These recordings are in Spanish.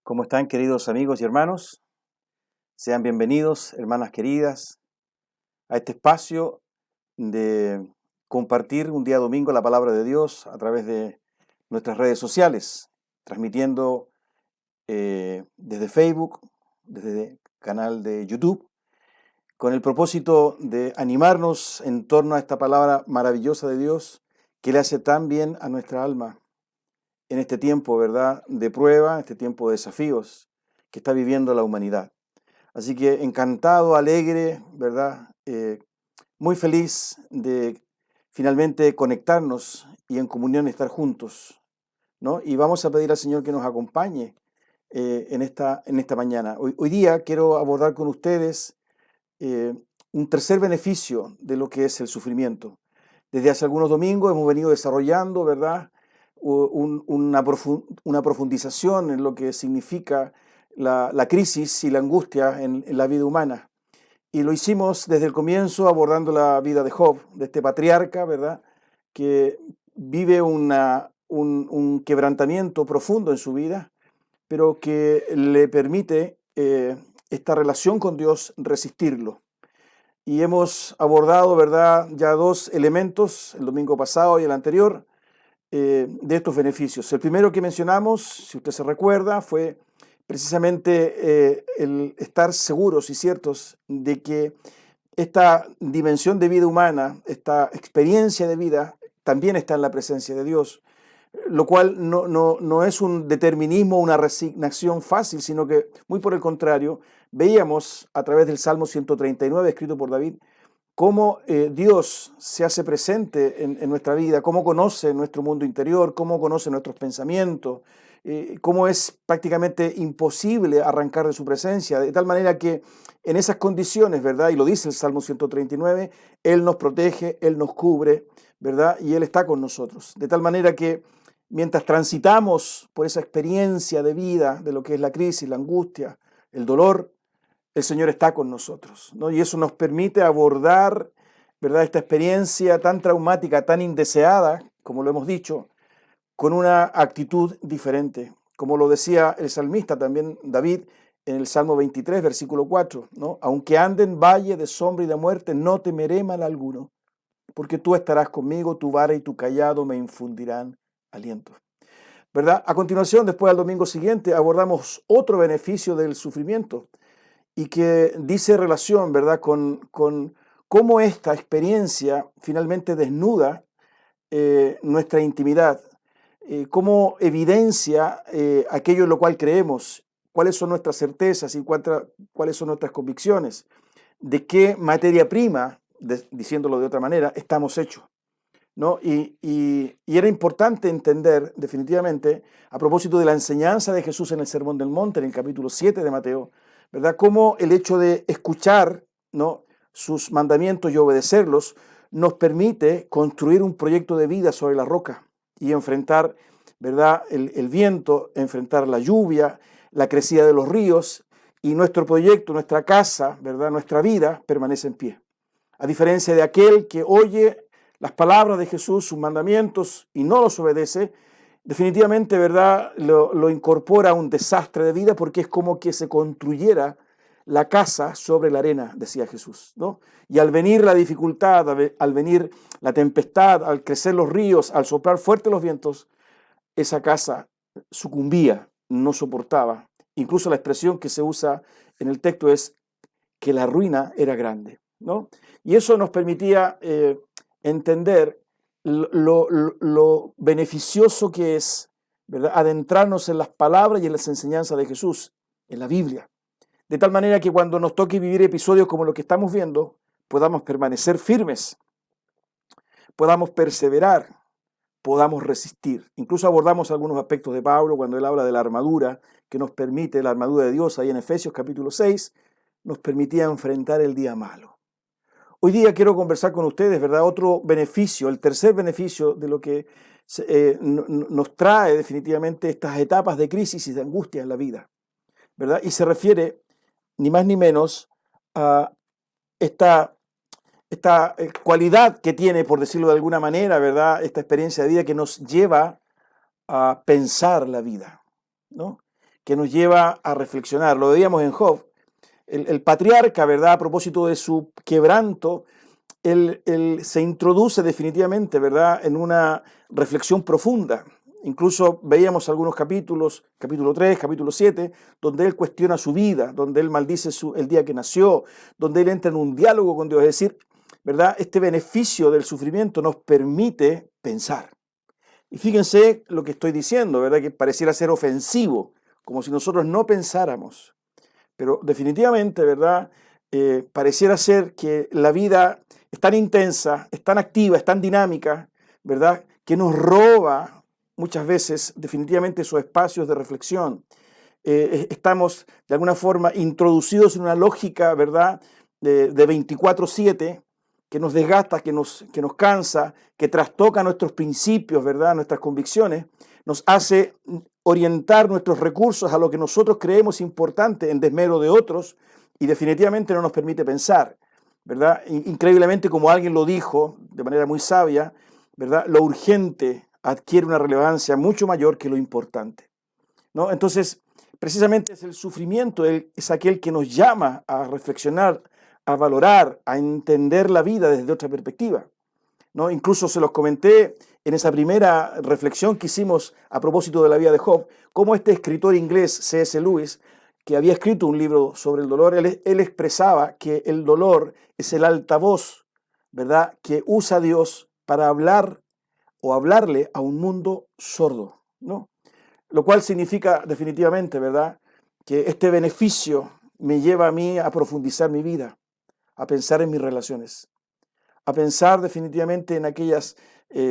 ¿Cómo están, queridos amigos y hermanos? Sean bienvenidos, hermanas queridas, a este espacio de compartir un día domingo la palabra de Dios a través de nuestras redes sociales, transmitiendo desde Facebook, desde el canal de YouTube, con el propósito de animarnos en torno a esta palabra maravillosa de Dios que le hace tan bien a nuestra alma en este tiempo, ¿verdad?, de prueba, este tiempo de desafíos que está viviendo la humanidad. Así que encantado, alegre, ¿verdad? Muy feliz de finalmente conectarnos y en comunión estar juntos, ¿no? Y vamos a pedir al Señor que nos acompañe en esta mañana. Hoy día quiero abordar con ustedes eh, un tercer beneficio de lo que es el sufrimiento. Desde hace algunos domingos hemos venido desarrollando, ¿verdad?, una profundización en lo que significa la crisis y la angustia en la vida humana. Y lo hicimos desde el comienzo abordando la vida de Job, de este patriarca, ¿verdad?, que vive un quebrantamiento profundo en su vida, pero que le permite esta relación con Dios resistirlo. Y hemos abordado, ¿verdad?, ya dos elementos, el domingo pasado y el anterior, de estos beneficios. El primero que mencionamos, si usted se recuerda, fue precisamente el estar seguros y ciertos de que esta dimensión de vida humana, esta experiencia de vida, también está en la presencia de Dios, lo cual no es un determinismo, una resignación fácil, sino que muy por el contrario, veíamos a través del Salmo 139, escrito por David, cómo Dios se hace presente en nuestra vida, cómo conoce nuestro mundo interior, cómo conoce nuestros pensamientos, cómo es prácticamente imposible arrancar de su presencia, de tal manera que en esas condiciones, ¿verdad? Y lo dice el Salmo 139, Él nos protege, Él nos cubre, ¿verdad? Y Él está con nosotros. De tal manera que mientras transitamos por esa experiencia de vida, de lo que es la crisis, la angustia, el dolor, el Señor está con nosotros, ¿no? Y eso nos permite abordar, ¿verdad?, esta experiencia tan traumática, tan indeseada, como lo hemos dicho, con una actitud diferente. Como lo decía el salmista también, David, en el Salmo 23, versículo 4, ¿no? Aunque ande en valle de sombra y de muerte, no temeré mal alguno, porque tú estarás conmigo, tu vara y tu cayado me infundirán aliento. ¿Verdad? A continuación, después al domingo siguiente, abordamos otro beneficio del sufrimiento, y que dice relación, ¿verdad?, con cómo esta experiencia finalmente desnuda nuestra intimidad, cómo evidencia aquello en lo cual creemos, cuáles son nuestras certezas y cuáles son nuestras convicciones, de qué materia prima, diciéndolo de otra manera, estamos hechos, ¿no? Y era importante entender definitivamente, a propósito de la enseñanza de Jesús en el Sermón del Monte, en el capítulo 7 de Mateo, ¿verdad?, cómo el hecho de escuchar, ¿no?, sus mandamientos y obedecerlos nos permite construir un proyecto de vida sobre la roca y enfrentar, ¿verdad?, el viento, enfrentar la lluvia, la crecida de los ríos, y nuestro proyecto, nuestra casa, ¿verdad?, nuestra vida permanece en pie. A diferencia de aquel que oye las palabras de Jesús, sus mandamientos, y no los obedece, definitivamente, ¿verdad?, lo incorpora a un desastre de vida, porque es como que se construyera la casa sobre la arena, decía Jesús, ¿no? Y al venir la dificultad, al venir la tempestad, al crecer los ríos, al soplar fuerte los vientos, esa casa sucumbía, no soportaba. Incluso la expresión que se usa en el texto es que la ruina era grande, ¿no? Y eso nos permitía entender lo beneficioso que es, ¿verdad?, adentrarnos en las palabras y en las enseñanzas de Jesús, en la Biblia. De tal manera que cuando nos toque vivir episodios como los que estamos viendo, podamos permanecer firmes, podamos perseverar, podamos resistir. Incluso abordamos algunos aspectos de Pablo cuando él habla de la armadura que nos permite, la armadura de Dios, ahí en Efesios capítulo 6, nos permitía enfrentar el día malo. Hoy día quiero conversar con ustedes, ¿verdad?, otro beneficio, el tercer beneficio de lo que nos trae definitivamente estas etapas de crisis y de angustia en la vida, ¿verdad? Y se refiere ni más ni menos a esta cualidad que tiene, por decirlo de alguna manera, ¿verdad?, esta experiencia de vida que nos lleva a pensar la vida, ¿no? que nos lleva a reflexionar. Lo veíamos en Job. El patriarca, ¿verdad? A propósito de su quebranto, él se introduce definitivamente, ¿verdad?, en una reflexión profunda. Incluso veíamos algunos capítulos, capítulo 3, capítulo 7, donde él cuestiona su vida, donde él maldice el día que nació, donde él entra en un diálogo con Dios. Es decir, ¿verdad?, este beneficio del sufrimiento nos permite pensar. Y fíjense lo que estoy diciendo, ¿verdad?, que pareciera ser ofensivo, como si nosotros no pensáramos. Pero definitivamente, ¿verdad?, pareciera ser que la vida es tan intensa, es tan activa, es tan dinámica, ¿verdad?, que nos roba muchas veces definitivamente esos espacios de reflexión. Estamos de alguna forma introducidos en una lógica, ¿verdad?, de 24/7 que nos desgasta, que nos cansa, que trastoca nuestros principios, ¿verdad?, nuestras convicciones, nos hace orientar nuestros recursos a lo que nosotros creemos importante en desmedro de otros y definitivamente no nos permite pensar, ¿verdad? Increíblemente, como alguien lo dijo de manera muy sabia, ¿verdad?, lo urgente adquiere una relevancia mucho mayor que lo importante, ¿no? Entonces, precisamente es el sufrimiento, es aquel que nos llama a reflexionar, a valorar, a entender la vida desde otra perspectiva, ¿no? Incluso se los comenté en esa primera reflexión que hicimos a propósito de la vida de Job, cómo este escritor inglés, C.S. Lewis, que había escrito un libro sobre el dolor, él expresaba que el dolor es el altavoz, ¿verdad?, que usa Dios para hablar o hablarle a un mundo sordo, ¿no? Lo cual significa definitivamente, ¿verdad?, que este beneficio me lleva a mí a profundizar mi vida, a pensar en mis relaciones, a pensar definitivamente en aquellas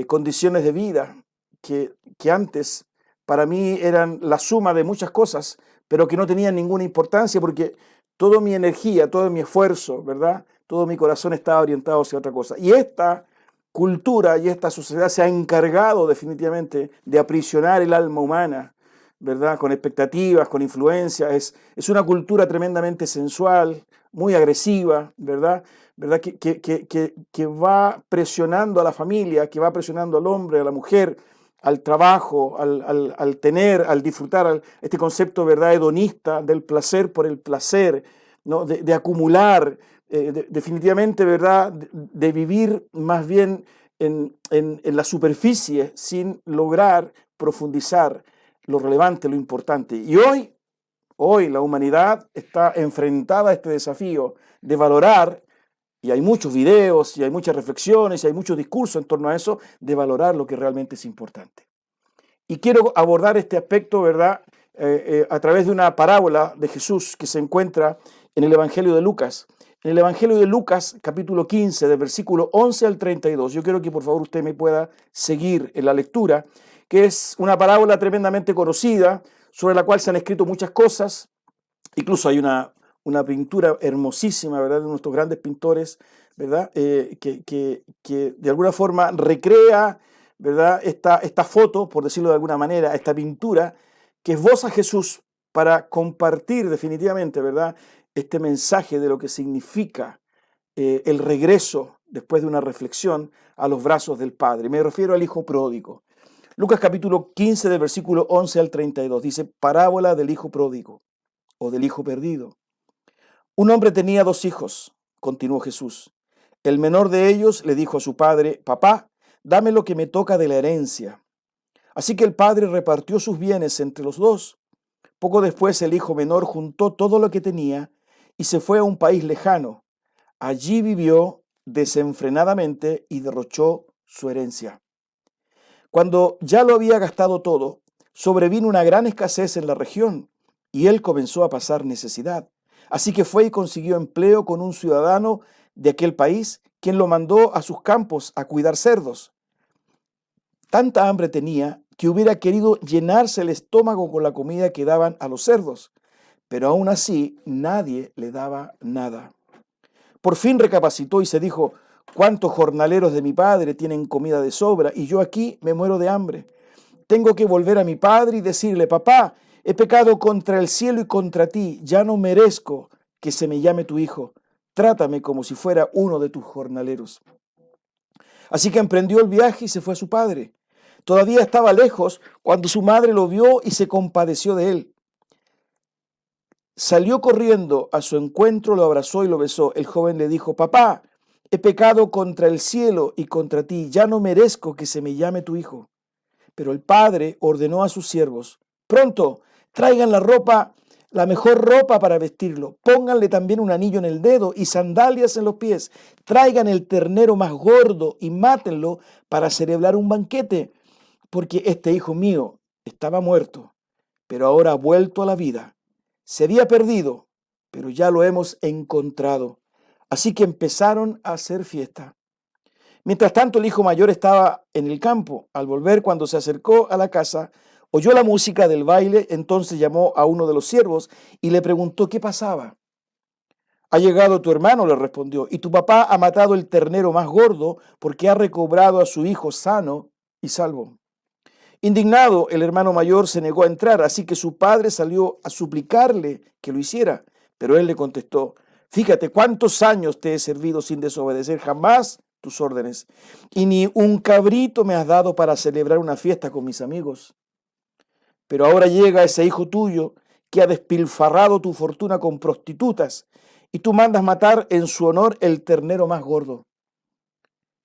condiciones de vida que antes para mí eran la suma de muchas cosas, pero que no tenían ninguna importancia porque toda mi energía, todo mi esfuerzo, ¿verdad?, todo mi corazón estaba orientado hacia otra cosa. Y esta cultura y esta sociedad se ha encargado definitivamente de aprisionar el alma humana, ¿verdad?, con expectativas, con influencias. Es una cultura tremendamente sensual, muy agresiva, ¿verdad? ¿Verdad? Que va presionando a la familia, que va presionando al hombre, a la mujer, al trabajo, al tener, al disfrutar, este concepto, ¿verdad?, hedonista del placer por el placer, ¿no?, de acumular, definitivamente, ¿verdad?, de vivir más bien en la superficie sin lograr profundizar lo relevante, lo importante. Y hoy la humanidad está enfrentada a este desafío de valorar, y hay muchos videos, y hay muchas reflexiones, y hay muchos discursos en torno a eso, de valorar lo que realmente es importante. Y quiero abordar este aspecto, ¿verdad?, a través de una parábola de Jesús que se encuentra en el Evangelio de Lucas. En el Evangelio de Lucas, capítulo 15, del versículo 11 al 32, yo quiero que por favor usted me pueda seguir en la lectura, que es una parábola tremendamente conocida, sobre la cual se han escrito muchas cosas. Incluso hay una pintura hermosísima, ¿verdad?, de nuestros grandes pintores, ¿verdad?, que de alguna forma recrea, ¿verdad?, esta foto, por decirlo de alguna manera, esta pintura, que esboza a Jesús para compartir definitivamente, ¿verdad?, este mensaje de lo que significa el regreso después de una reflexión a los brazos del Padre. Me refiero al Hijo pródigo. Lucas capítulo 15, del versículo 11 al 32, dice, parábola del Hijo pródigo o del Hijo perdido. Un hombre tenía 2 hijos, continuó Jesús. El menor de ellos le dijo a su padre, papá, dame lo que me toca de la herencia. Así que el padre repartió sus bienes entre los 2. Poco después el hijo menor juntó todo lo que tenía y se fue a un país lejano. Allí vivió desenfrenadamente y derrochó su herencia. Cuando ya lo había gastado todo, sobrevino una gran escasez en la región y él comenzó a pasar necesidad. Así que fue y consiguió empleo con un ciudadano de aquel país, quien lo mandó a sus campos a cuidar cerdos. Tanta hambre tenía que hubiera querido llenarse el estómago con la comida que daban a los cerdos, pero aún así nadie le daba nada. Por fin recapacitó y se dijo, ¿cuántos jornaleros de mi padre tienen comida de sobra y yo aquí me muero de hambre? Tengo que volver a mi padre y decirle, papá, he pecado contra el cielo y contra ti, ya no merezco que se me llame tu hijo. Trátame como si fuera uno de tus jornaleros. Así que emprendió el viaje y se fue a su padre. Todavía estaba lejos cuando su madre lo vio y se compadeció de él. Salió corriendo a su encuentro, lo abrazó y lo besó. El joven le dijo: papá, he pecado contra el cielo y contra ti, ya no merezco que se me llame tu hijo. Pero el padre ordenó a sus siervos: pronto, traigan la mejor ropa para vestirlo, pónganle también un anillo en el dedo y sandalias en los pies, traigan el ternero más gordo y mátenlo para celebrar un banquete, porque este hijo mío estaba muerto, pero ahora ha vuelto a la vida. Se había perdido, pero ya lo hemos encontrado. Así que empezaron a hacer fiesta. Mientras tanto, el hijo mayor estaba en el campo. Al volver, cuando se acercó a la casa, oyó la música del baile, entonces llamó a uno de los siervos y le preguntó qué pasaba. Ha llegado tu hermano, le respondió, y tu papá ha matado el ternero más gordo porque ha recobrado a su hijo sano y salvo. Indignado, el hermano mayor se negó a entrar, así que su padre salió a suplicarle que lo hiciera. Pero él le contestó: fíjate cuántos años te he servido sin desobedecer jamás tus órdenes, y ni un cabrito me has dado para celebrar una fiesta con mis amigos. Pero ahora llega ese hijo tuyo que ha despilfarrado tu fortuna con prostitutas, y tú mandas matar en su honor el ternero más gordo.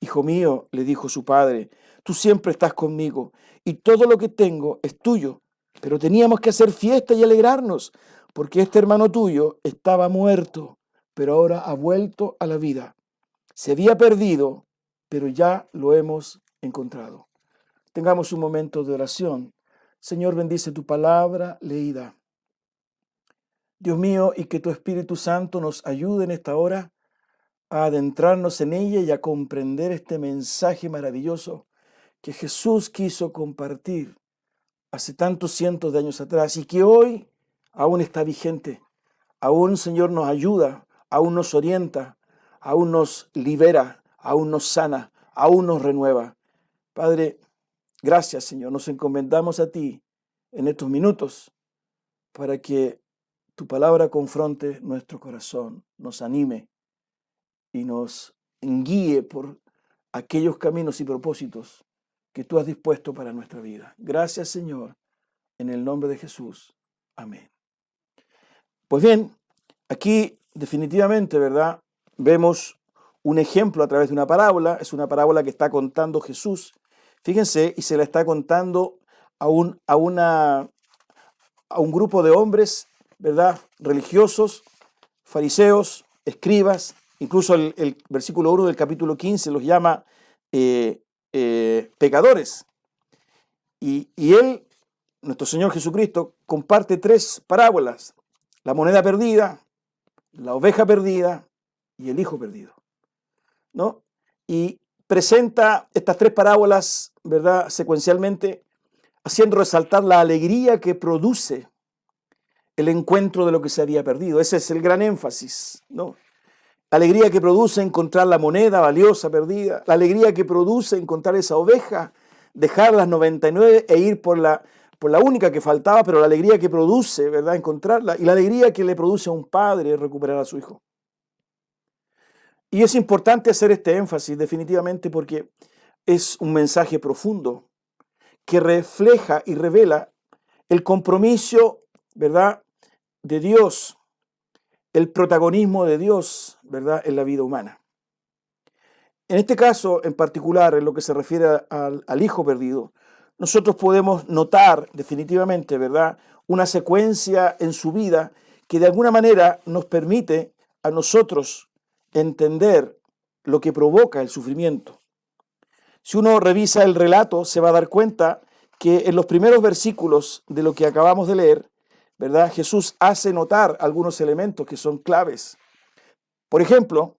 Hijo mío, le dijo su padre, tú siempre estás conmigo y todo lo que tengo es tuyo, pero teníamos que hacer fiesta y alegrarnos, porque este hermano tuyo estaba muerto, pero ahora ha vuelto a la vida. Se había perdido, pero ya lo hemos encontrado. Tengamos un momento de oración. Señor, bendice tu palabra leída. Dios mío, y que tu Espíritu Santo nos ayude en esta hora a adentrarnos en ella y a comprender este mensaje maravilloso que Jesús quiso compartir hace tantos cientos de años atrás y que hoy aún está vigente. Aún, Señor, nos ayuda, aún nos orienta, aún nos libera, aún nos sana, aún nos renueva. Padre, gracias, Señor. Nos encomendamos a ti en estos minutos para que tu palabra confronte nuestro corazón, nos anime y nos guíe por aquellos caminos y propósitos que tú has dispuesto para nuestra vida. Gracias, Señor, en el nombre de Jesús. Amén. Pues bien, aquí definitivamente, ¿verdad? Vemos un ejemplo a través de una parábola. Es una parábola que está contando Jesús. Fíjense, y se la está contando a un grupo de hombres, ¿verdad? Religiosos, fariseos, escribas. Incluso el versículo 1 del capítulo 15 los llama pecadores. Y él, nuestro Señor Jesucristo, comparte tres parábolas: la moneda perdida, la oveja perdida y el hijo perdido, ¿no? Y presenta estas tres parábolas, ¿verdad?, secuencialmente, haciendo resaltar la alegría que produce el encuentro de lo que se había perdido. Ese es el gran énfasis, ¿no? La alegría que produce encontrar la moneda valiosa perdida, la alegría que produce encontrar esa oveja, dejar las 99 e ir por la única que faltaba, pero la alegría que produce, ¿verdad?, encontrarla, y la alegría que le produce a un padre recuperar a su hijo. Y es importante hacer este énfasis definitivamente porque es un mensaje profundo que refleja y revela el compromiso, ¿verdad?, de Dios, el protagonismo de Dios, ¿verdad?, en la vida humana. En este caso, en particular, en lo que se refiere al hijo perdido, nosotros podemos notar definitivamente, ¿verdad?, una secuencia en su vida que de alguna manera nos permite a nosotros entender lo que provoca el sufrimiento. Si uno revisa el relato, se va a dar cuenta que en los primeros versículos de lo que acabamos de leer, ¿verdad?, Jesús hace notar algunos elementos que son claves. Por ejemplo,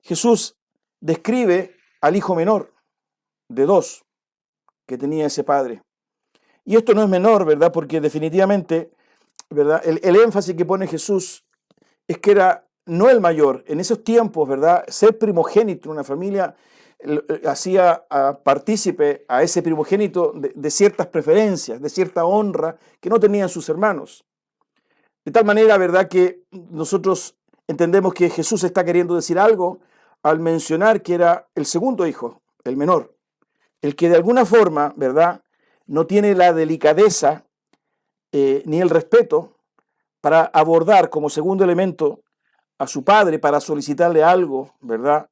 Jesús describe al hijo menor de 2 que tenía ese padre. Y esto no es menor, ¿verdad?, porque definitivamente, ¿verdad?, el énfasis que pone Jesús es que era no el mayor. En esos tiempos, ¿verdad?, ser primogénito en una familia hacía partícipe a ese primogénito de ciertas preferencias, de cierta honra que no tenían sus hermanos. De tal manera, ¿verdad?, que nosotros entendemos que Jesús está queriendo decir algo al mencionar que era el segundo hijo, el menor, el que de alguna forma, ¿verdad?, no tiene la delicadeza ni el respeto para abordar como segundo elemento a su padre para solicitarle algo, ¿verdad?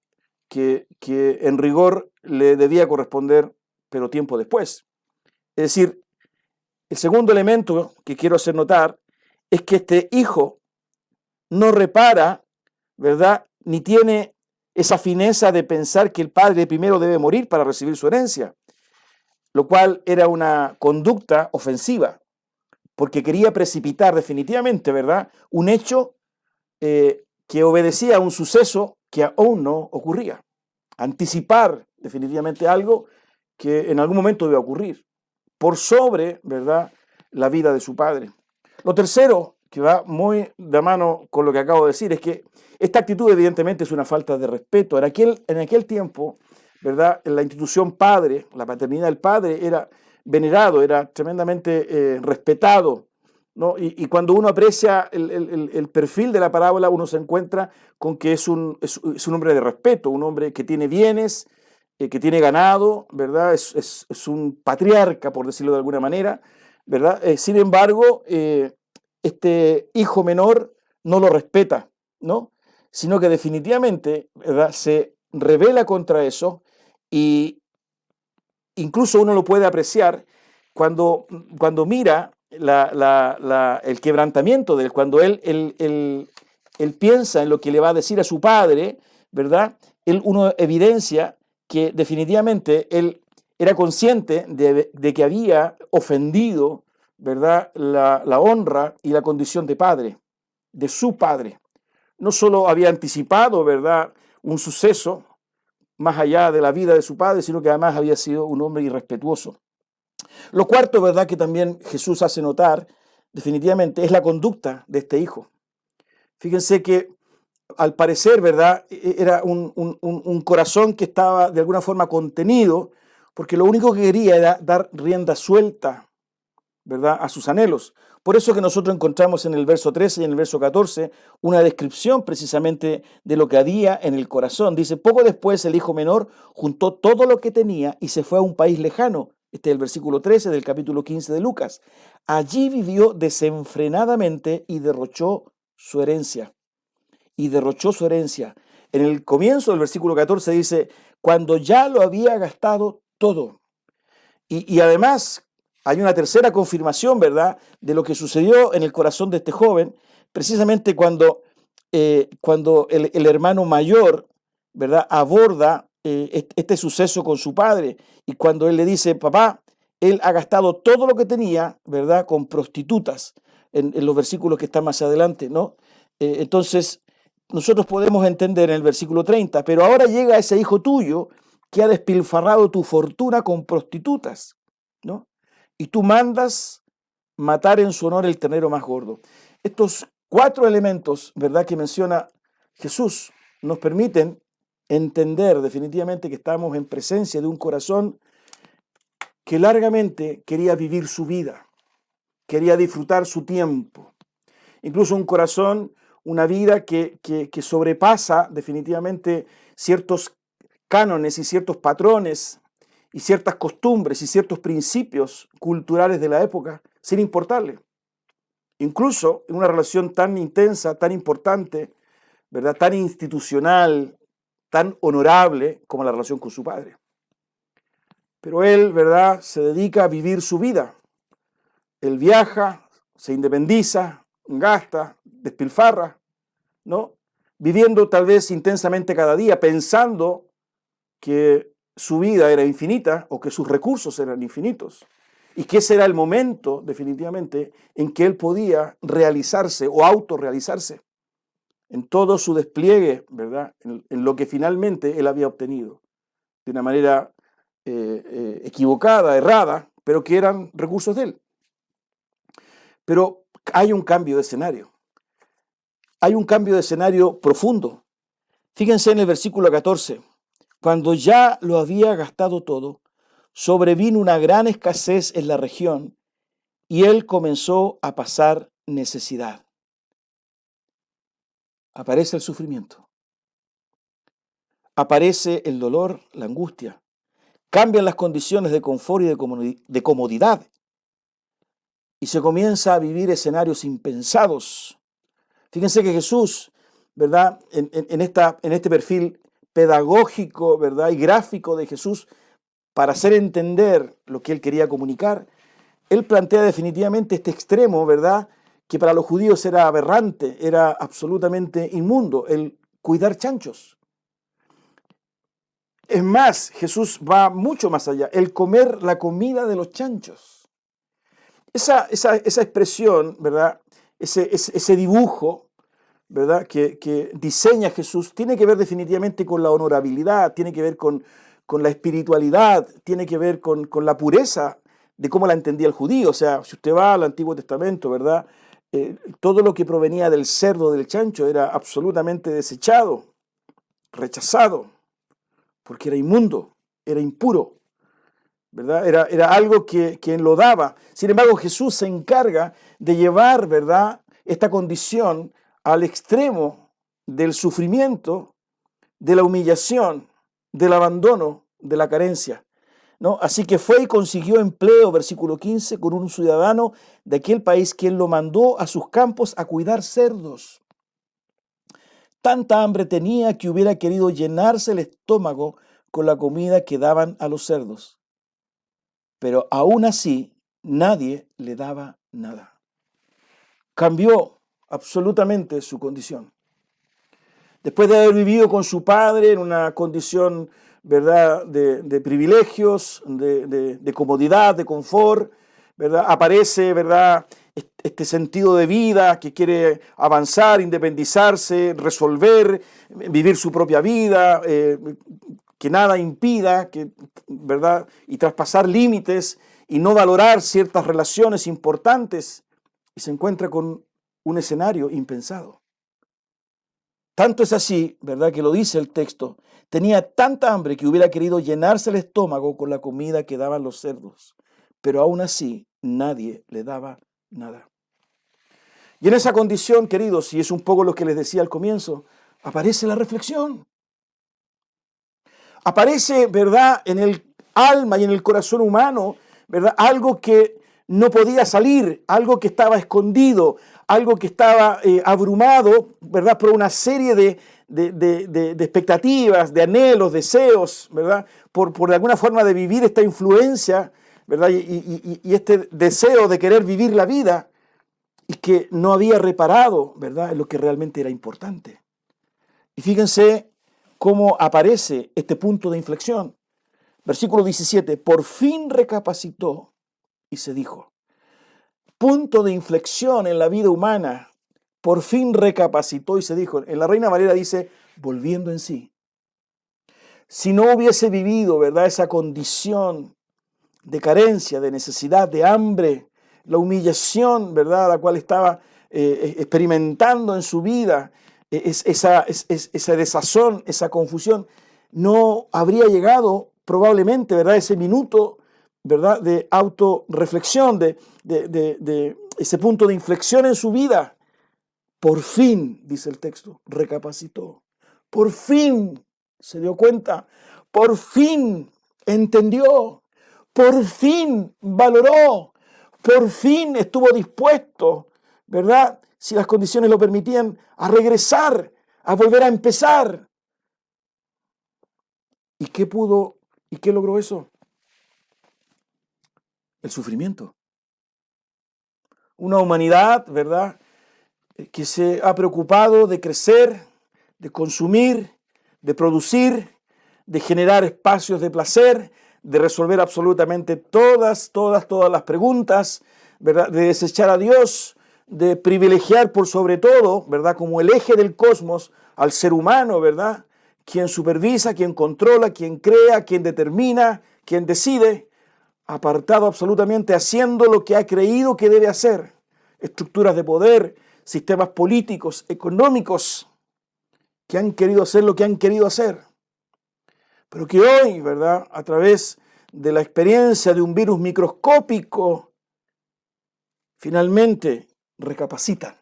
Que en rigor le debía corresponder, pero tiempo después. Es decir, el segundo elemento que quiero hacer notar es que este hijo no repara, ¿verdad? Ni tiene esa fineza de pensar que el padre primero debe morir para recibir su herencia, lo cual era una conducta ofensiva, porque quería precipitar definitivamente, ¿verdad? Un hecho que obedecía a un suceso que aún no ocurría. Anticipar definitivamente algo que en algún momento debe ocurrir, por sobre, ¿verdad?, la vida de su padre. Lo tercero, que va muy de mano con lo que acabo de decir, es que esta actitud evidentemente es una falta de respeto. En aquel tiempo, ¿verdad?, en la institución padre, la paternidad del padre era venerado, era tremendamente respetado, ¿no? Y cuando uno aprecia el perfil de la parábola, uno se encuentra con que es un hombre de respeto, un hombre que tiene bienes, que tiene ganado, ¿verdad? Es un patriarca, por decirlo de alguna manera, ¿verdad? Sin embargo, este hijo menor no lo respeta, ¿no? Sino que definitivamente, ¿verdad?, se rebela contra eso, y incluso uno lo puede apreciar cuando mira el quebrantamiento de él, cuando él piensa en lo que le va a decir a su padre, ¿verdad? Uno evidencia que definitivamente él era consciente de que había ofendido, ¿verdad?, la honra y la condición de padre, de su padre. No solo había anticipado, ¿verdad?, un suceso más allá de la vida de su padre, sino que además había sido un hombre irrespetuoso. Lo cuarto, ¿verdad?, que también Jesús hace notar definitivamente es la conducta de este hijo. Fíjense que al parecer, ¿verdad?, era un corazón que estaba de alguna forma contenido, porque lo único que quería era dar rienda suelta, ¿verdad?, a sus anhelos. Por eso que nosotros encontramos en el verso 13 y en el verso 14 una descripción precisamente de lo que había en el corazón. Dice, poco después el hijo menor juntó todo lo que tenía y se fue a un país lejano. Este es el versículo 13 del capítulo 15 de Lucas. Allí vivió desenfrenadamente y derrochó su herencia. Y derrochó su herencia. En el comienzo del versículo 14 dice, cuando ya lo había gastado todo. Y además hay una tercera confirmación, ¿verdad?, de lo que sucedió en el corazón de este joven, precisamente cuando el hermano mayor, ¿verdad?, aborda este suceso con su padre, y cuando él le dice, papá, él ha gastado todo lo que tenía, ¿verdad?, con prostitutas, en los versículos que están más adelante, ¿no? Entonces, nosotros podemos entender en el versículo 30, pero ahora llega ese hijo tuyo que ha despilfarrado tu fortuna con prostitutas, ¿no? Y tú mandas matar en su honor el ternero más gordo. Estos cuatro elementos, ¿verdad?, que menciona Jesús, nos permiten entender definitivamente que estamos en presencia de un corazón que largamente quería vivir su vida, quería disfrutar su tiempo. Incluso un corazón, una vida que sobrepasa definitivamente ciertos cánones y ciertos patrones y ciertas costumbres y ciertos principios culturales de la época, sin importarle. Incluso en una relación tan intensa, tan importante, ¿verdad?, tan institucional, tan honorable como la relación con su padre. Pero él, ¿verdad?, se dedica a vivir su vida. Él viaja, se independiza, gasta, despilfarra, ¿no? Viviendo tal vez intensamente cada día, pensando que su vida era infinita o que sus recursos eran infinitos y que ese era el momento definitivamente en que él podía realizarse o autorrealizarse en todo su despliegue, ¿verdad?, en lo que finalmente él había obtenido de una manera equivocada, errada, pero que eran recursos de él. Pero hay un cambio de escenario. Hay un cambio de escenario profundo. Fíjense en el versículo 14. Cuando ya lo había gastado todo, sobrevino una gran escasez en la región y él comenzó a pasar necesidad. Aparece el sufrimiento, aparece el dolor, la angustia, cambian las condiciones de confort y de comodidad. y se comienza a vivir escenarios impensados. Fíjense que Jesús, ¿verdad? En este perfil pedagógico, ¿verdad? Y gráfico de Jesús, para hacer entender lo que él quería comunicar, él plantea definitivamente este extremo, ¿verdad? Que para los judíos era aberrante, era absolutamente inmundo, el cuidar chanchos. Es más, Jesús va mucho más allá, el comer la comida de los chanchos. Esa expresión, ¿verdad? Ese dibujo, ¿verdad? Que diseña Jesús, tiene que ver definitivamente con la honorabilidad, tiene que ver con la espiritualidad, tiene que ver con la pureza de cómo la entendía el judío. O sea, si usted va al Antiguo Testamento, ¿verdad? Todo lo que provenía del cerdo, del chancho, era absolutamente desechado, rechazado, porque era inmundo, era impuro, ¿verdad? Era algo que enlodaba. Sin embargo, Jesús se encarga de llevar, ¿verdad?, esta condición al extremo del sufrimiento, de la humillación, del abandono, de la carencia, ¿no? Así que fue y consiguió empleo, versículo 15, con un ciudadano de aquel país, quien lo mandó a sus campos a cuidar cerdos. Tanta hambre tenía que hubiera querido llenarse el estómago con la comida que daban a los cerdos. Pero aún así, nadie le daba nada. Cambió absolutamente su condición. Después de haber vivido con su padre en una condición, ¿verdad?, de privilegios, de comodidad, de confort, ¿verdad?, aparece, ¿verdad?, este sentido de vida que quiere avanzar, independizarse, resolver, vivir su propia vida, que nada impida, ¿verdad?, y traspasar límites y no valorar ciertas relaciones importantes, y se encuentra con un escenario impensado. Tanto es así, ¿verdad?, que lo dice el texto, tenía tanta hambre que hubiera querido llenarse el estómago con la comida que daban los cerdos, pero aún así nadie le daba nada. Y en esa condición, queridos, y es un poco lo que les decía al comienzo, aparece la reflexión. Aparece, ¿verdad?, en el alma y en el corazón humano, ¿verdad?, algo que no podía salir, algo que estaba escondido, algo que estaba abrumado, ¿verdad?, por una serie de expectativas, de anhelos, deseos, ¿verdad?, por de alguna forma de vivir esta influencia, ¿verdad?, y este deseo de querer vivir la vida, y que no había reparado, ¿verdad?, en lo que realmente era importante. Y fíjense cómo aparece este punto de inflexión. Versículo 17, por fin recapacitó y se dijo. Punto de inflexión en la vida humana. Por fin recapacitó y se dijo. En la Reina Valera dice, volviendo en sí. Si no hubiese vivido, ¿verdad?, esa condición de carencia, de necesidad, de hambre, la humillación, ¿verdad?, la cual estaba experimentando en su vida, esa desazón, esa confusión, no habría llegado probablemente, ¿verdad?, ese minuto, ¿verdad?, de autorreflexión, de ese punto de inflexión en su vida. Por fin, dice el texto, recapacitó. Por fin se dio cuenta. Por fin entendió. Por fin valoró. Por fin estuvo dispuesto, ¿verdad?, si las condiciones lo permitían, a regresar, a volver a empezar. ¿Y qué pudo y qué logró eso? El sufrimiento. Una humanidad, ¿verdad?, que se ha preocupado de crecer, de consumir, de producir, de generar espacios de placer, de resolver absolutamente todas las preguntas, ¿verdad?, de desechar a Dios, de privilegiar por sobre todo, ¿verdad?, como el eje del cosmos al ser humano, ¿verdad?, quien supervisa, quien controla, quien crea, quien determina, quien decide, apartado absolutamente, haciendo lo que ha creído que debe hacer, estructuras de poder, sistemas políticos, económicos, que han querido hacer lo que han querido hacer, pero que hoy, ¿verdad?, a través de la experiencia de un virus microscópico, finalmente recapacitan.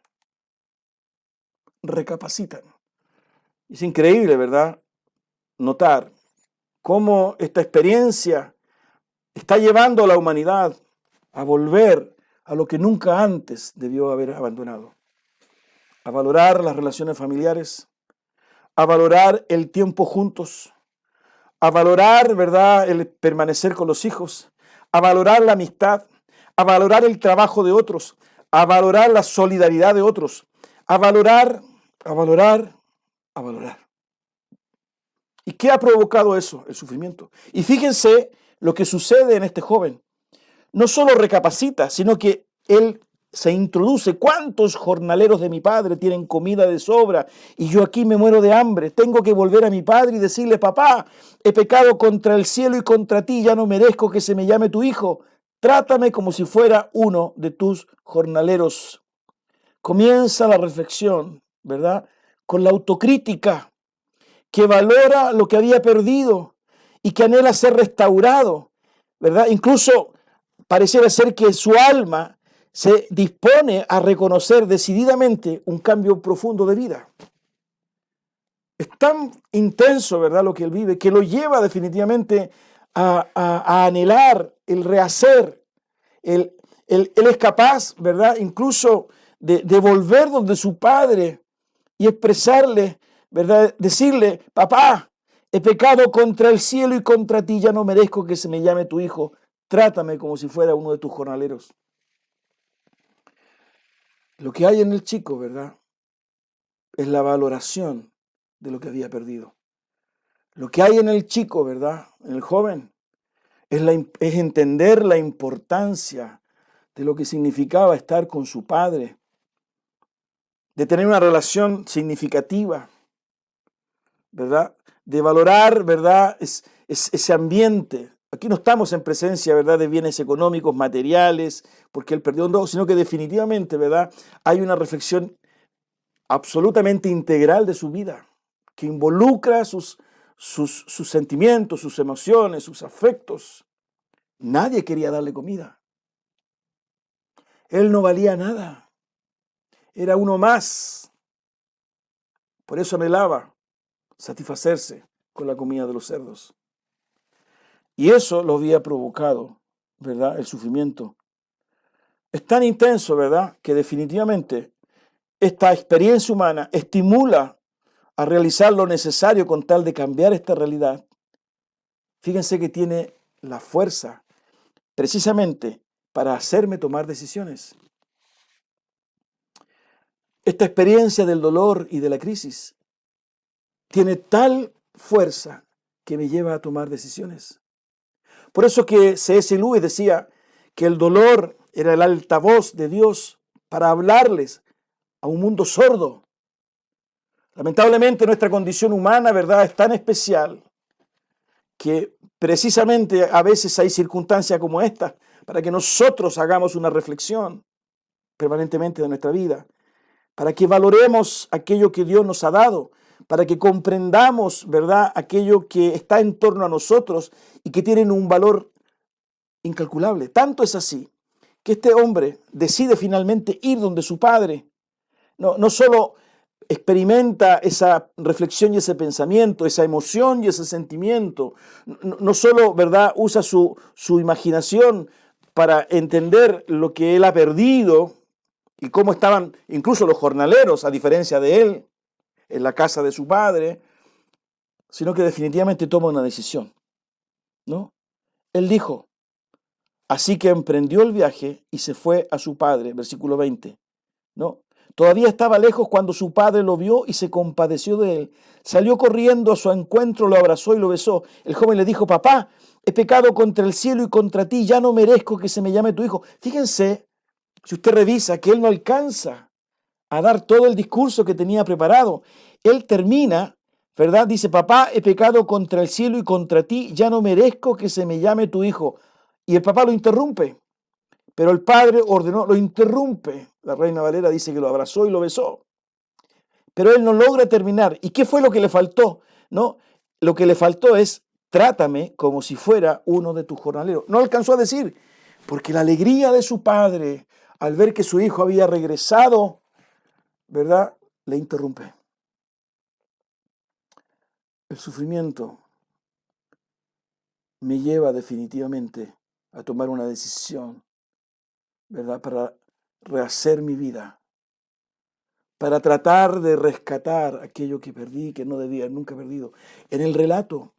Es increíble, ¿verdad?, notar cómo esta experiencia está llevando a la humanidad a volver a lo que nunca antes debió haber abandonado, a valorar las relaciones familiares, a valorar el tiempo juntos, a valorar, ¿verdad?, el permanecer con los hijos, a valorar la amistad, a valorar el trabajo de otros, a valorar la solidaridad de otros, a valorar, a valorar, a valorar. ¿Y qué ha provocado eso? El sufrimiento. Y fíjense lo que sucede en este joven. No solo recapacita, sino que él se introduce. ¿Cuántos jornaleros de mi padre tienen comida de sobra y yo aquí me muero de hambre? Tengo que volver a mi padre y decirle: papá, he pecado contra el cielo y contra ti, ya no merezco que se me llame tu hijo. Trátame como si fuera uno de tus jornaleros. Comienza la reflexión, ¿verdad?, con la autocrítica, que valora lo que había perdido y que anhela ser restaurado, ¿verdad? Incluso pareciera ser que su alma se dispone a reconocer decididamente un cambio profundo de vida. Es tan intenso, ¿verdad?, lo que él vive, que lo lleva definitivamente a anhelar el rehacer. Él, él es capaz, ¿verdad?, incluso de volver donde su padre y expresarle, ¿verdad?, decirle: papá, he pecado contra el cielo y contra ti, ya no merezco que se me llame tu hijo. Trátame como si fuera uno de tus jornaleros. Lo que hay en el chico, ¿verdad?, es la valoración de lo que había perdido. Lo que hay en el chico, ¿verdad?, en el joven, es entender la importancia de lo que significaba estar con su padre, de tener una relación significativa, ¿verdad?, de valorar, ¿verdad?, ese ambiente. Aquí no estamos en presencia, ¿verdad?, de bienes económicos, materiales, porque él perdió un don, sino que definitivamente, ¿verdad?, hay una reflexión absolutamente integral de su vida, que involucra sus sentimientos, sus emociones, sus afectos. Nadie quería darle comida. Él no valía nada. Era uno más. Por eso anhelaba satisfacerse con la comida de los cerdos. Y eso lo había provocado, ¿verdad?, el sufrimiento. Es tan intenso, ¿verdad?, que definitivamente esta experiencia humana estimula a realizar lo necesario con tal de cambiar esta realidad. Fíjense que tiene la fuerza precisamente para hacerme tomar decisiones. Esta experiencia del dolor y de la crisis tiene tal fuerza que me lleva a tomar decisiones. Por eso que C.S. Lewis decía que el dolor era el altavoz de Dios para hablarles a un mundo sordo. Lamentablemente nuestra condición humana, ¿verdad?, es tan especial que precisamente a veces hay circunstancias como esta para que nosotros hagamos una reflexión permanentemente de nuestra vida, para que valoremos aquello que Dios nos ha dado, para que comprendamos, ¿verdad?, aquello que está en torno a nosotros y que tienen un valor incalculable. Tanto es así que este hombre decide finalmente ir donde su padre. No solo experimenta esa reflexión y ese pensamiento, esa emoción y ese sentimiento, no solo, ¿verdad?, usa su imaginación para entender lo que él ha perdido y cómo estaban incluso los jornaleros, a diferencia de él, en la casa de su padre, sino que definitivamente toma una decisión, ¿no? Él dijo: así que emprendió el viaje y se fue a su padre, versículo 20, ¿no? Todavía estaba lejos cuando su padre lo vio y se compadeció de él. Salió corriendo a su encuentro, lo abrazó y lo besó. El joven le dijo: papá, he pecado contra el cielo y contra ti, ya no merezco que se me llame tu hijo. Fíjense, si usted revisa, que él no alcanza a dar todo el discurso que tenía preparado. Él termina, ¿verdad? Dice: papá, he pecado contra el cielo y contra ti, ya no merezco que se me llame tu hijo. Y el papá lo interrumpe, pero el padre ordenó, lo interrumpe. La Reina Valera dice que lo abrazó y lo besó, pero él no logra terminar. ¿Y qué fue lo que le faltó? ¿No? Lo que le faltó es: trátame como si fuera uno de tus jornaleros. No alcanzó a decir, porque la alegría de su padre al ver que su hijo había regresado, ¿verdad?, le interrumpe. El sufrimiento me lleva definitivamente a tomar una decisión ¿verdad? Para rehacer mi vida, para tratar de rescatar aquello que perdí, que no debía nunca perdido. En el relato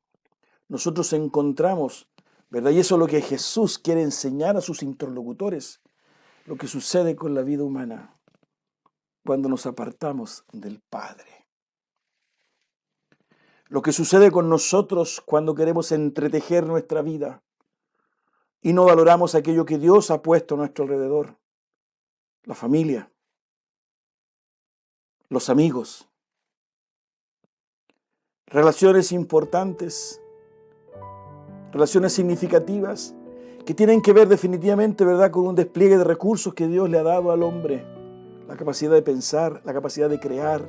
nosotros encontramos, ¿verdad? Y eso es lo que Jesús quiere enseñar a sus interlocutores, lo que sucede con la vida humana cuando nos apartamos del Padre. Lo que sucede con nosotros cuando queremos entretejer nuestra vida y no valoramos aquello que Dios ha puesto a nuestro alrededor. La familia, los amigos, relaciones importantes, relaciones significativas que tienen que ver definitivamente, ¿verdad?, con un despliegue de recursos que Dios le ha dado al hombre. La capacidad de pensar, la capacidad de crear,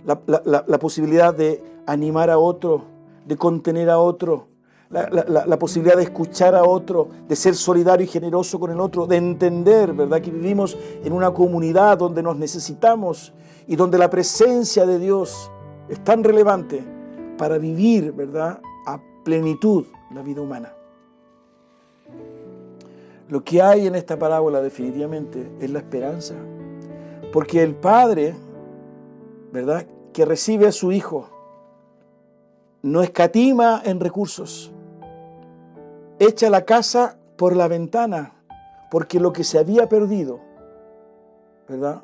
la posibilidad de animar a otro, de contener a otro, la posibilidad de escuchar a otro, de ser solidario y generoso con el otro, de entender, ¿verdad?, que vivimos en una comunidad donde nos necesitamos y donde la presencia de Dios es tan relevante para vivir, ¿verdad?, a plenitud la vida humana. Lo que hay en esta parábola definitivamente es la esperanza, porque el Padre, ¿verdad?, que recibe a su Hijo, no escatima en recursos, echa la casa por la ventana, porque lo que se había perdido, ¿verdad?,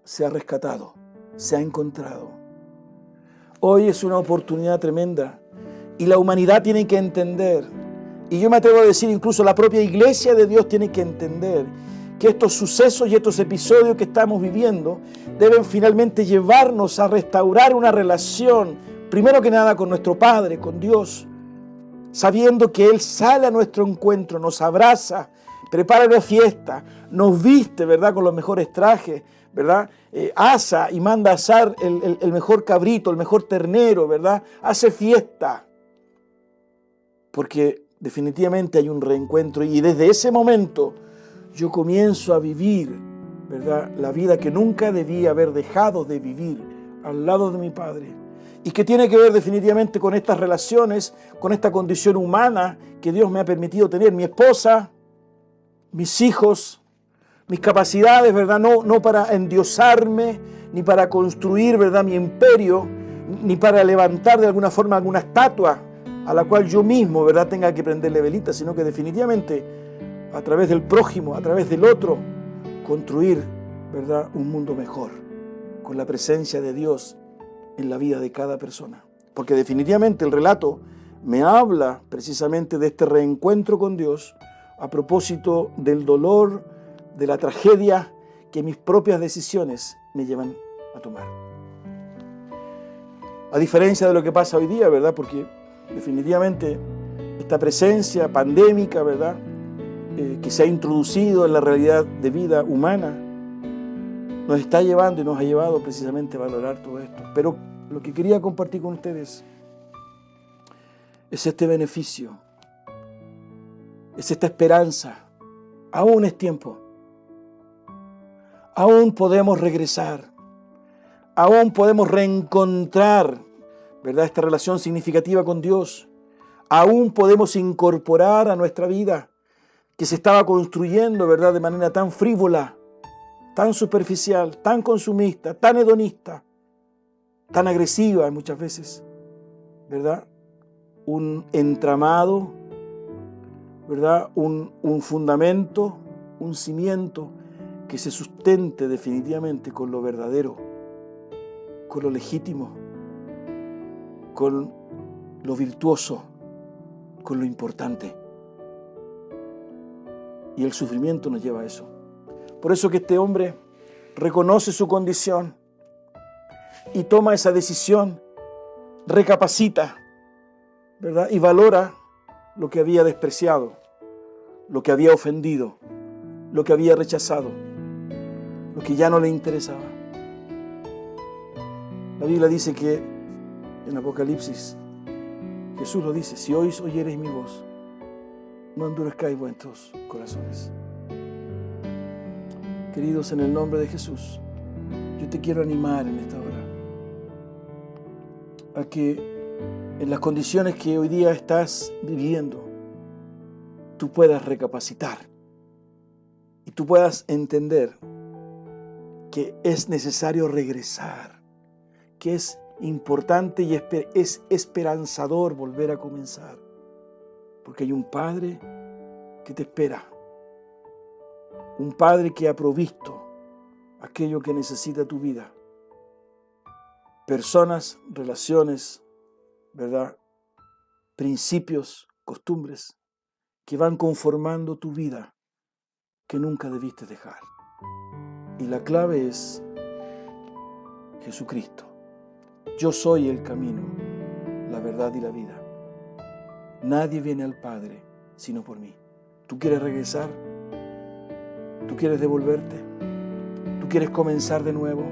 se ha rescatado, se ha encontrado. Hoy es una oportunidad tremenda y la humanidad tiene que entender, y yo me atrevo a decir incluso la propia iglesia de Dios tiene que entender que estos sucesos y estos episodios que estamos viviendo deben finalmente llevarnos a restaurar una relación, primero que nada con nuestro Padre, con Dios, sabiendo que Él sale a nuestro encuentro, nos abraza, prepara una fiesta, nos viste, ¿verdad?, con los mejores trajes, ¿verdad? Asa y manda a asar el mejor cabrito, el mejor ternero, ¿verdad? Hace fiesta, porque definitivamente hay un reencuentro y desde ese momento yo comienzo a vivir, ¿verdad?, la vida que nunca debía haber dejado de vivir al lado de mi Padre y que tiene que ver definitivamente con estas relaciones, con esta condición humana que Dios me ha permitido tener, mi esposa, mis hijos, mis capacidades, ¿verdad?, no para endiosarme, ni para construir, ¿verdad?, mi imperio, ni para levantar de alguna forma alguna estatua a la cual yo mismo, ¿verdad?, tenga que prenderle velitas, sino que definitivamente a través del prójimo, a través del otro, construir, ¿verdad?, un mundo mejor, con la presencia de Dios en la vida de cada persona. Porque definitivamente el relato me habla precisamente de este reencuentro con Dios a propósito del dolor, de la tragedia que mis propias decisiones me llevan a tomar. A diferencia de lo que pasa hoy día, ¿verdad?, porque definitivamente esta presencia pandémica, ¿verdad?, que se ha introducido en la realidad de vida humana, nos está llevando y nos ha llevado precisamente a valorar todo esto. Pero lo que quería compartir con ustedes es este beneficio, es esta esperanza. Aún es tiempo, aún podemos regresar, aún podemos reencontrar, ¿verdad?, esta relación significativa con Dios, aún podemos incorporar a nuestra vida que se estaba construyendo, ¿verdad?, de manera tan frívola, tan superficial, tan consumista, tan hedonista, tan agresiva muchas veces, ¿verdad? Un entramado, ¿verdad?, un fundamento, un cimiento que se sustente definitivamente con lo verdadero, con lo legítimo, con lo virtuoso, con lo importante. Y el sufrimiento nos lleva a eso. Por eso que este hombre reconoce su condición y toma esa decisión, recapacita, ¿verdad?, y valora lo que había despreciado, lo que había ofendido, lo que había rechazado, lo que ya no le interesaba. La Biblia dice que en Apocalipsis, Jesús lo dice: si oyereis mi voz, no endurezcáis vuestros corazones. Queridos, en el nombre de Jesús, yo te quiero animar en esta hora a que en las condiciones que hoy día estás viviendo, tú puedas recapacitar, y tú puedas entender que es necesario regresar, que es importante y es esperanzador volver a comenzar, porque hay un Padre que te espera, un Padre que ha provisto aquello que necesita tu vida. Personas, relaciones, ¿verdad? Principios, costumbres que van conformando tu vida que nunca debiste dejar. Y la clave es Jesucristo. Yo soy el camino, la verdad y la vida. Nadie viene al Padre sino por mí. ¿Tú quieres regresar? ¿Tú quieres devolverte? ¿Tú quieres comenzar de nuevo?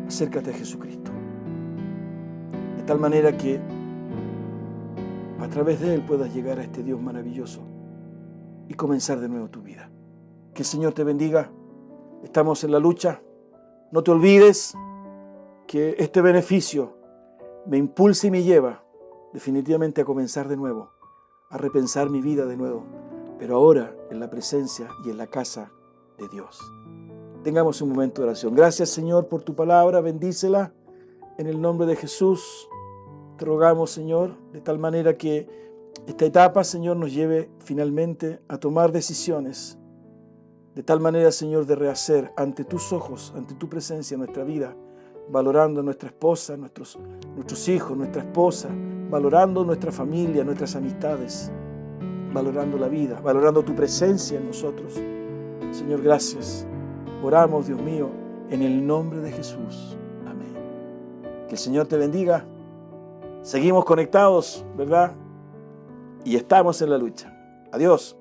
Acércate a Jesucristo. De tal manera que a través de Él puedas llegar a este Dios maravilloso y comenzar de nuevo tu vida. Que el Señor te bendiga. Estamos en la lucha. No te olvides que este beneficio me impulsa y me lleva definitivamente a comenzar de nuevo, a repensar mi vida de nuevo, pero ahora en la presencia y en la casa de Dios. Tengamos un momento de oración. Gracias, Señor, por tu palabra. Bendícela en el nombre de Jesús. Te rogamos, Señor, de tal manera que esta etapa, Señor, nos lleve finalmente a tomar decisiones. De tal manera, Señor, de rehacer ante tus ojos, ante tu presencia, nuestra vida, valorando a nuestra esposa, nuestros hijos, nuestra esposa, valorando nuestra familia, nuestras amistades, valorando la vida, valorando tu presencia en nosotros. Señor, gracias. Oramos, Dios mío, en el nombre de Jesús. Amén. Que el Señor te bendiga. Seguimos conectados, ¿verdad? Y estamos en la lucha. Adiós.